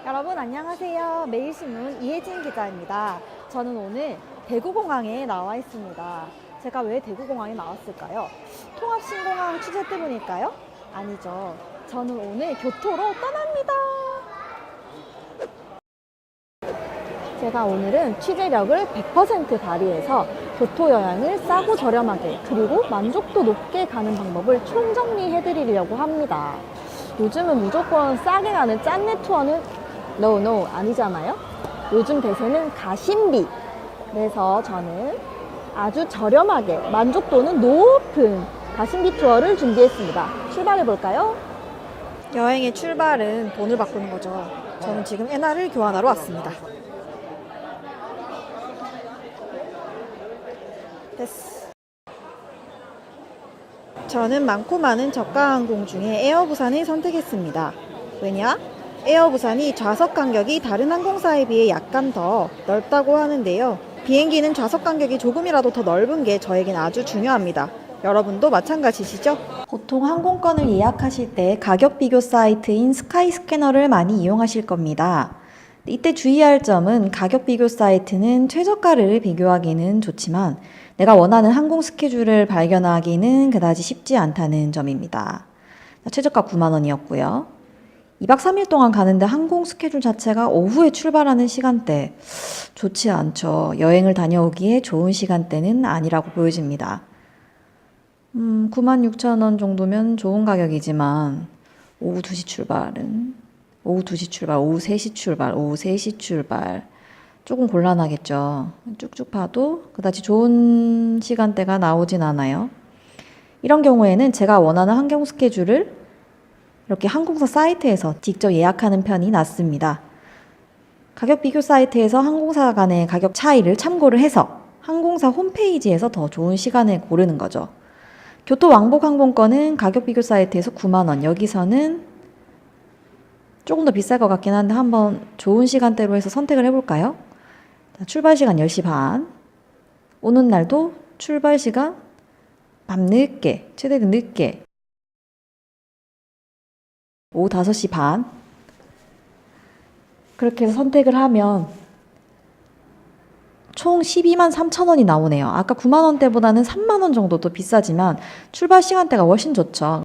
여러분 안녕하세요. 매일신문 이혜진 기자입니다. 저는 오늘 대구공항에 나와 있습니다. 제가 왜 대구공항에 나왔을까요? 통합신공항 취재 때문일까요? 아니죠. 저는 오늘 교토로 떠납니다. 제가 오늘은 취재력을 100% 발휘해서 교토 여행을 싸고 저렴하게 그리고 만족도 높게 가는 방법을 총정리해드리려고 합니다. 요즘은 무조건 싸게 가는 짠내 투어는 No 아니잖아요. 요즘 대세는 가심비. 그래서 저는 아주 저렴하게 만족도는 높은 가심비 투어를 준비했습니다. 출발해 볼까요? 여행의 출발은 돈을 바꾸는 거죠. 저는 지금 엔화를 교환하러 왔습니다. 됐어. 저는 많고 많은 저가 항공 중에 에어부산을 선택했습니다. 왜냐? 에어부산이 좌석 간격이 다른 항공사에 비해 약간 더 넓다고 하는데요. 비행기는 좌석 간격이 조금이라도 더 넓은 게 저에겐 아주 중요합니다. 여러분도 마찬가지시죠? 보통 항공권을 예약하실 때 가격 비교 사이트인 스카이스캐너를 많이 이용하실 겁니다. 이때 주의할 점은 가격 비교 사이트는 최저가를 비교하기는 좋지만 내가 원하는 항공 스케줄을 발견하기는 그다지 쉽지 않다는 점입니다. 최저가 9만 원이었고요. 2박 3일 동안 가는데 항공 스케줄 자체가 오후에 출발하는 시간대 좋지 않죠. 여행을 다녀오기에 좋은 시간대는 아니라고 보여집니다. 96,000원 정도면 좋은 가격이지만 오후 2시 출발은 오후 2시 출발, 오후 3시 출발, 오후 3시 출발 조금 곤란하겠죠. 쭉쭉 봐도 그다지 좋은 시간대가 나오진 않아요. 이런 경우에는 제가 원하는 항공 스케줄을 이렇게 항공사 사이트에서 직접 예약하는 편이 낫습니다. 가격 비교 사이트에서 항공사 간의 가격 차이를 참고를 해서 항공사 홈페이지에서 더 좋은 시간을 고르는 거죠. 교토 왕복 항공권은 가격 비교 사이트에서 9만 원, 여기서는 조금 더 비쌀 것 같긴 한데 한번 좋은 시간대로 해서 선택을 해볼까요? 출발 시간 10시 반, 오는 날도 출발 시간 밤늦게, 최대한 늦게 오후 5시 반 그렇게 해서 선택을 하면 총 12만 3천 원이 나오네요. 아까 9만 원대보다는 3만 원 정도 더 비싸지만 출발 시간대가 훨씬 좋죠.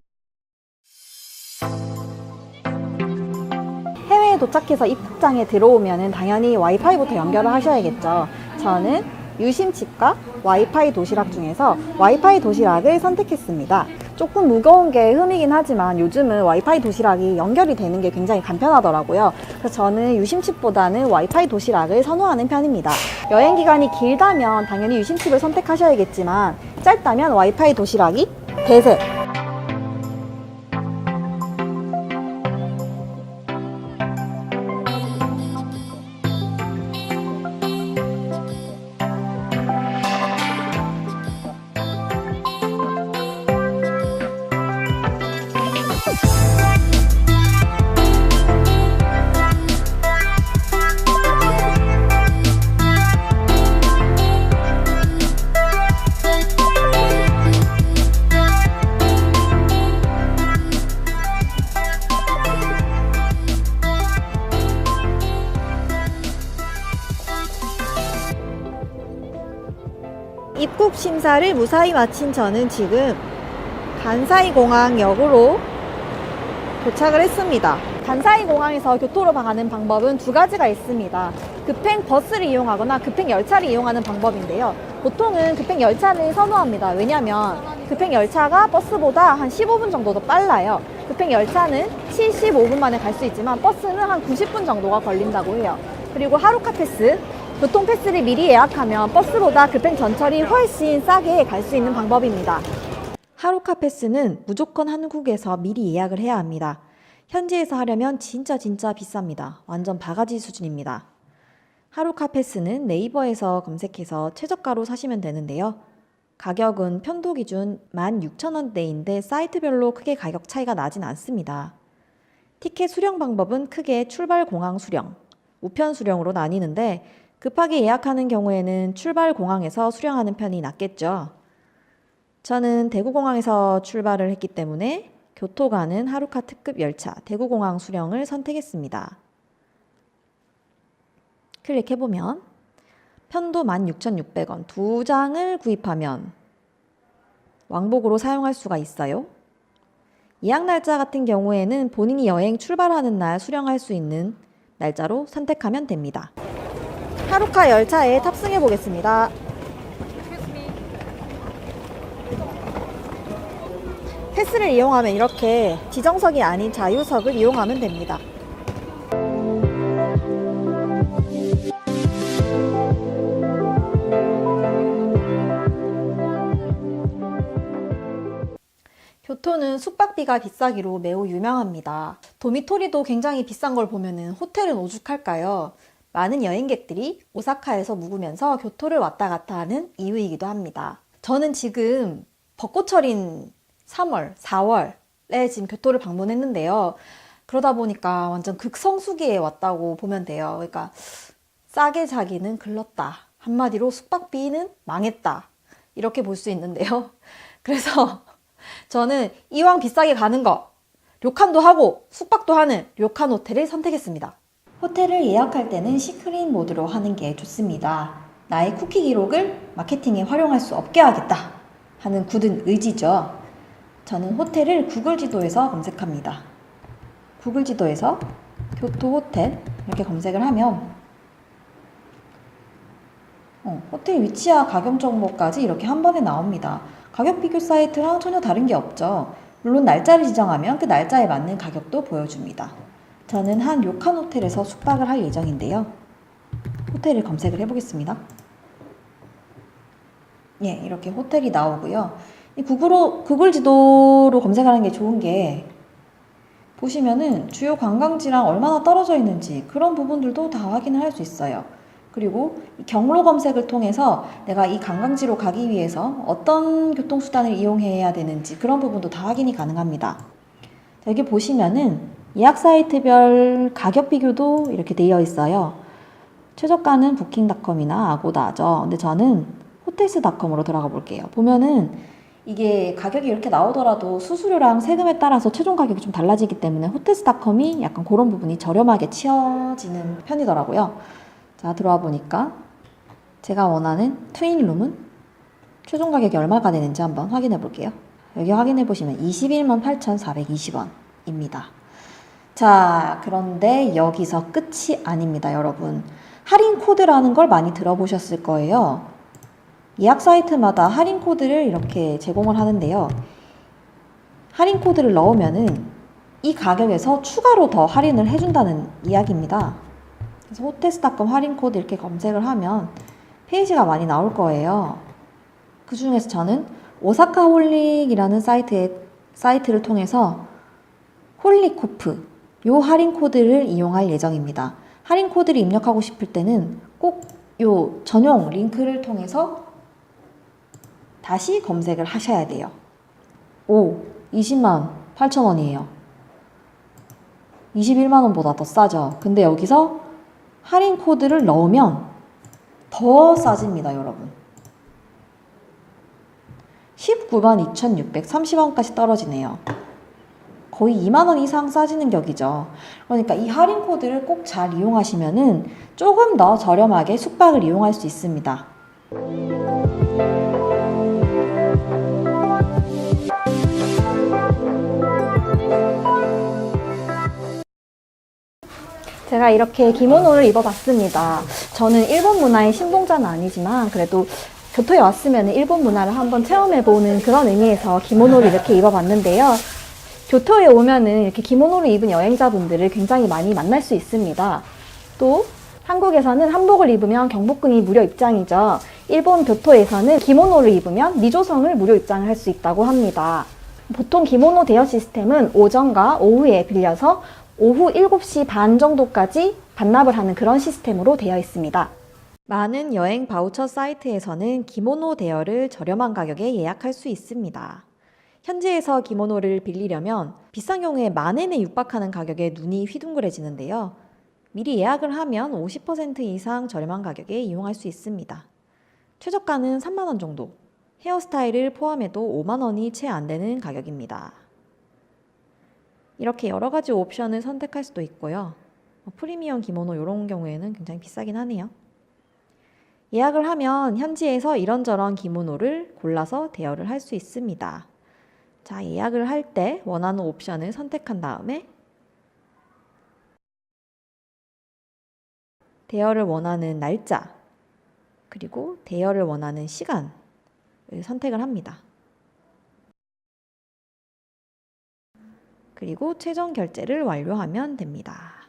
해외에 도착해서 입국장에 들어오면 당연히 와이파이부터 연결을 하셔야겠죠. 저는 유심칩과 와이파이 도시락 중에서 와이파이 도시락을 선택했습니다. 조금 무거운 게 흠이긴 하지만 요즘은 와이파이 도시락이 연결이 되는 게 굉장히 간편하더라고요. 그래서 저는 유심칩보다는 와이파이 도시락을 선호하는 편입니다. 여행 기간이 길다면 당연히 유심칩을 선택하셔야겠지만 짧다면 와이파이 도시락이 대세! 입국 심사를 무사히 마친 저는 지금 간사이 공항역으로 도착을 했습니다. 간사이 공항에서 교토로 가는 방법은 두 가지가 있습니다. 급행 버스를 이용하거나 급행 열차를 이용하는 방법인데요. 보통은 급행 열차를 선호합니다. 왜냐하면 급행 열차가 버스보다 한 15분 정도 더 빨라요. 급행 열차는 75분 만에 갈 수 있지만 버스는 한 90분 정도가 걸린다고 해요. 그리고 하루카 패스, 교통 패스를 미리 예약하면 버스보다 급행 전철이 훨씬 싸게 갈 수 있는 방법입니다. 하루카 패스는 무조건 한국에서 미리 예약을 해야 합니다. 현지에서 하려면 진짜 비쌉니다. 완전 바가지 수준입니다. 하루카 패스는 네이버에서 검색해서 최저가로 사시면 되는데요. 가격은 편도 기준 16,000원대인데 사이트별로 크게 가격 차이가 나진 않습니다. 티켓 수령 방법은 크게 출발 공항 수령, 우편 수령으로 나뉘는데 급하게 예약하는 경우에는 출발 공항에서 수령하는 편이 낫겠죠. 저는 대구공항에서 출발을 했기 때문에 교토 가는 하루카 특급 열차 대구공항 수령을 선택했습니다. 클릭해보면 편도 16,600원 2장을 구입하면 왕복으로 사용할 수가 있어요. 예약 날짜 같은 경우에는 본인이 여행 출발하는 날 수령할 수 있는 날짜로 선택하면 됩니다. 하루카 열차에 탑승해 보겠습니다. 패스를 이용하면 이렇게 지정석이 아닌 자유석을 이용하면 됩니다. 교토는 숙박비가 비싸기로 매우 유명합니다. 도미토리도 굉장히 비싼 걸 보면은 호텔은 오죽할까요? 많은 여행객들이 오사카에서 묵으면서 교토를 왔다 갔다 하는 이유이기도 합니다. 저는 지금 벚꽃철인 3월, 4월에 지금 교토를 방문했는데요. 그러다 보니까 완전 극성수기에 왔다고 보면 돼요. 그러니까 싸게 자기는 글렀다. 한마디로 숙박비는 망했다. 이렇게 볼 수 있는데요. 그래서 저는 이왕 비싸게 가는 거 료칸도 하고 숙박도 하는 료칸 호텔을 선택했습니다. 호텔을 예약할 때는 시크릿 모드로 하는 게 좋습니다. 나의 쿠키 기록을 마케팅에 활용할 수 없게 하겠다 하는 굳은 의지죠. 저는 호텔을 구글 지도에서 검색합니다. 구글 지도에서 교토 호텔 이렇게 검색을 하면 호텔 위치와 가격 정보까지 이렇게 한 번에 나옵니다. 가격 비교 사이트랑 전혀 다른 게 없죠. 물론 날짜를 지정하면 그 날짜에 맞는 가격도 보여줍니다. 저는 한 료칸 호텔에서 숙박을 할 예정인데요. 호텔을 검색을 해보겠습니다. 예, 이렇게 호텔이 나오고요. 이 구글 지도로 검색하는 게 좋은 게 보시면은 주요 관광지랑 얼마나 떨어져 있는지 그런 부분들도 다 확인을 할 수 있어요. 그리고 경로 검색을 통해서 내가 이 관광지로 가기 위해서 어떤 교통수단을 이용해야 되는지 그런 부분도 다 확인이 가능합니다. 여기 보시면은 예약 사이트별 가격 비교도 이렇게 되어 있어요. 최저가는 부킹닷컴이나 아고다죠. 근데 저는 호텔스닷컴으로 들어가 볼게요. 보면은 이게 가격이 이렇게 나오더라도 수수료랑 세금에 따라서 최종 가격이 좀 달라지기 때문에 호텔스닷컴이 약간 그런 부분이 저렴하게 치어지는 편이더라고요. 자, 들어와 보니까 제가 원하는 트윈룸은 최종 가격이 얼마가 되는지 한번 확인해 볼게요. 여기 확인해 보시면 21만 8,420원입니다. 자, 그런데 여기서 끝이 아닙니다, 여러분. 할인 코드라는 걸 많이 들어보셨을 거예요. 예약 사이트마다 할인 코드를 이렇게 제공을 하는데요. 할인 코드를 넣으면은 이 가격에서 추가로 더 할인을 해준다는 이야기입니다. 그래서 호텔스닷컴 할인 코드 이렇게 검색을 하면 페이지가 많이 나올 거예요. 그 중에서 저는 오사카 홀릭이라는 사이트를 통해서 홀리코프 요 할인 코드를 이용할 예정입니다. 할인 코드를 입력하고 싶을 때는 꼭 요 전용 링크를 통해서 다시 검색을 하셔야 돼요. 20만 8천 원이에요. 21만 원보다 더 싸죠. 근데 여기서 할인 코드를 넣으면 더 싸집니다, 여러분. 19만 2,630원까지 떨어지네요. 거의 2만 원 이상 싸지는 격이죠. 그러니까 이 할인 코드를 꼭 잘 이용하시면은 조금 더 저렴하게 숙박을 이용할 수 있습니다. 제가 이렇게 기모노를 입어봤습니다. 저는 일본 문화의 신봉자는 아니지만 그래도 교토에 왔으면 일본 문화를 한번 체험해보는 그런 의미에서 기모노를 이렇게 입어봤는데요. 교토에 오면은 이렇게 기모노를 입은 여행자분들을 굉장히 많이 만날 수 있습니다. 또 한국에서는 한복을 입으면 경복궁이 무료 입장이죠. 일본 교토에서는 기모노를 입으면 미조성을 무료 입장을 할 수 있다고 합니다. 보통 기모노 대여 시스템은 오전과 오후에 빌려서 오후 7시 반 정도까지 반납을 하는 그런 시스템으로 되어 있습니다. 많은 여행 바우처 사이트에서는 기모노 대여를 저렴한 가격에 예약할 수 있습니다. 현지에서 기모노를 빌리려면 비싼 경우에 10,000엔에 육박하는 가격에 눈이 휘둥그레지는데요. 미리 예약을 하면 50% 이상 저렴한 가격에 이용할 수 있습니다. 최저가는 3만 원 정도, 헤어스타일을 포함해도 5만 원이 채 안 되는 가격입니다. 이렇게 여러 가지 옵션을 선택할 수도 있고요. 프리미엄 기모노 이런 경우에는 굉장히 비싸긴 하네요. 예약을 하면 현지에서 이런저런 기모노를 골라서 대여를 할 수 있습니다. 자, 예약을 할 때 원하는 옵션을 선택한 다음에 대여를 원하는 날짜, 그리고 대여를 원하는 시간을 선택을 합니다. 그리고 최종 결제를 완료하면 됩니다.